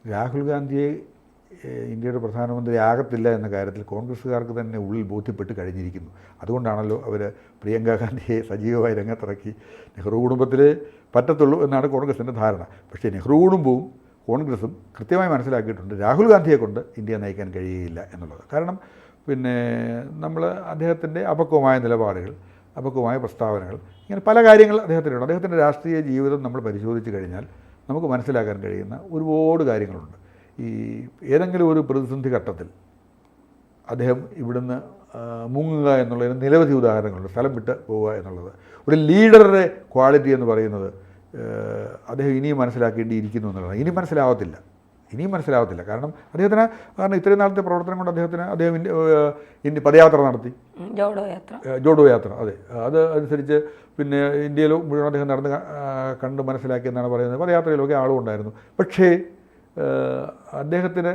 രാഹുൽ ഗാന്ധിയെ ഇന്ത്യയുടെ പ്രധാനമന്ത്രി ആകത്തില്ല എന്ന കാര്യത്തിൽ കോൺഗ്രസ്സുകാർക്ക് തന്നെ ഉള്ളിൽ ബോധ്യപ്പെട്ട് കഴിഞ്ഞിരിക്കുന്നു. അതുകൊണ്ടാണല്ലോ അവർ പ്രിയങ്ക ഗാന്ധിയെ സജീവമായി രംഗത്തിറക്കി നെഹ്റു കുടുംബത്തിലേ പറ്റത്തുള്ളൂ എന്നാണ് കോൺഗ്രസിൻ്റെ ധാരണ. പക്ഷേ നെഹ്റു കുടുംബവും കോൺഗ്രസും കൃത്യമായി മനസ്സിലാക്കിയിട്ടുണ്ട് രാഹുൽ ഗാന്ധിയെ കൊണ്ട് ഇന്ത്യയെ നയിക്കാൻ കഴിയുകയില്ല എന്നുള്ളത്. കാരണം നമ്മൾ അദ്ദേഹത്തിൻ്റെ അപക്വമായ നിലപാടുകൾ, അപക്വമായ പ്രസ്താവനകൾ, ഇങ്ങനെ പല കാര്യങ്ങൾ അദ്ദേഹത്തിനുണ്ട്. അദ്ദേഹത്തിൻ്റെ രാഷ്ട്രീയ ജീവിതം നമ്മൾ പരിശോധിച്ച് കഴിഞ്ഞാൽ നമുക്ക് മനസ്സിലാക്കാൻ കഴിയുന്ന ഒരുപാട് കാര്യങ്ങളുണ്ട്. ഈ ഏതെങ്കിലും ഒരു പ്രതിസന്ധി ഘട്ടത്തിൽ അദ്ദേഹം ഇവിടുന്ന് മുങ്ങുക എന്നുള്ളതിന് നിരവധി ഉദാഹരണങ്ങളുണ്ട്. സ്ഥലം വിട്ട് പോവുക എന്നുള്ളത് ഒരു ലീഡറുടെ ക്വാളിറ്റി എന്ന് പറയുന്നത് അദ്ദേഹം ഇനിയും മനസ്സിലാക്കേണ്ടിയിരിക്കുന്നു എന്നുള്ളതാണ്. ഇനിയും മനസ്സിലാവത്തില്ല. കാരണം ഇത്രയും നാളത്തെ പ്രവർത്തനം കൊണ്ട് അദ്ദേഹം ഇന്ത്യ പദയാത്ര നടത്തി, ജോഡോ യാത്ര. അതെ, അത് അനുസരിച്ച് പിന്നെ ഇന്ത്യയിൽ മുഴുവൻ അദ്ദേഹം നടന്ന് കണ്ട് മനസ്സിലാക്കിയെന്നാണ് പറയുന്നത്. പദയാത്രയിലൊക്കെ ആളും ഉണ്ടായിരുന്നു. പക്ഷേ അദ്ദേഹത്തിന്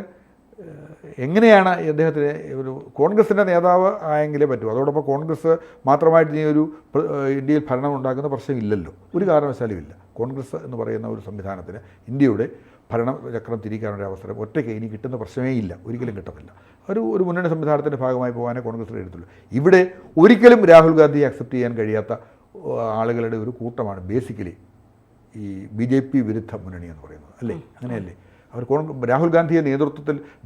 എങ്ങനെയാണ് അദ്ദേഹത്തിന് ഒരു കോൺഗ്രസിൻ്റെ നേതാവ് ആയെങ്കിലേ പറ്റൂ. അതോടൊപ്പം കോൺഗ്രസ് മാത്രമായിട്ട് ഇനി ഒരു ഇന്ത്യയിൽ ഭരണം ഉണ്ടാക്കുന്ന പ്രശ്നമില്ലല്ലോ, ഒരു കാരണവശാലും ഇല്ല. കോൺഗ്രസ് എന്ന് പറയുന്ന ഒരു സംവിധാനത്തിന് ഇന്ത്യയുടെ ഭരണചക്രം തിരിക്കാനൊരു അവസരം ഒറ്റയ്ക്ക് ഇനി കിട്ടുന്ന പ്രശ്നമേ ഇല്ല, ഒരിക്കലും കിട്ടത്തില്ല. ഒരു മുന്നണി സംവിധാനത്തിൻ്റെ ഭാഗമായി പോകാനേ കോൺഗ്രസിൽ എഴുത്തുള്ളൂ. ഇവിടെ ഒരിക്കലും രാഹുൽ ഗാന്ധിയെ അക്സെപ്റ്റ് ചെയ്യാൻ കഴിയാത്ത ആളുകളുടെ ഒരു കൂട്ടമാണ് ബേസിക്കലി ഈ BJP വിരുദ്ധ മുന്നണി എന്ന് പറയുന്നത്, അല്ലേ? അങ്ങനെയല്ലേ? രാഹുൽ ഗാന്ധിയെ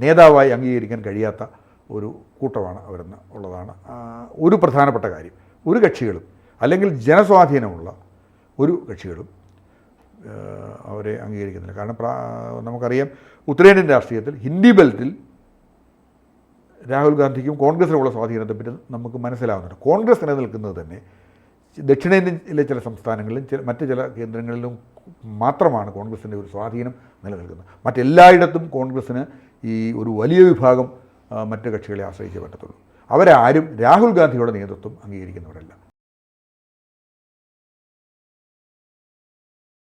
നേതാവായി അംഗീകരിക്കാൻ കഴിയാത്ത ഒരു കൂട്ടമാണ് അവരെന്ന് ഉള്ളതാണ് ഒരു പ്രധാനപ്പെട്ട കാര്യം. ഒരു കക്ഷികളും അല്ലെങ്കിൽ ജനസ്വാധീനമുള്ള ഒരു കക്ഷികളും അവരെ അംഗീകരിക്കുന്നില്ല. കാരണം നമുക്കറിയാം ഉത്തരേന്ത്യൻ രാഷ്ട്രീയത്തിൽ ഹിന്ദി ബെൽറ്റിൽ രാഹുൽ ഗാന്ധിക്കും കോൺഗ്രസിനുള്ള സ്വാധീനത്തെപ്പറ്റി നമുക്ക് മനസ്സിലാവുന്നുണ്ട്. കോൺഗ്രസ് നിലനിൽക്കുന്നത് തന്നെ ദക്ഷിണേന്ത്യയിലെ ചില സംസ്ഥാനങ്ങളിലും മറ്റ് ചില കേന്ദ്രങ്ങളിലും മാത്രമാണ് കോൺഗ്രസിൻ്റെ ഒരു സ്വാധീനം നിലനിൽക്കുന്നത്. മറ്റെല്ലായിടത്തും കോൺഗ്രസ്സിന് ഈ ഒരു വലിയ വിഭാഗം മറ്റ് കക്ഷികളെ ആശ്രയിച്ചേ പറ്റത്തുള്ളൂ. അവരാരും രാഹുൽ ഗാന്ധിയുടെ നേതൃത്വം അംഗീകരിക്കുന്നവരല്ല.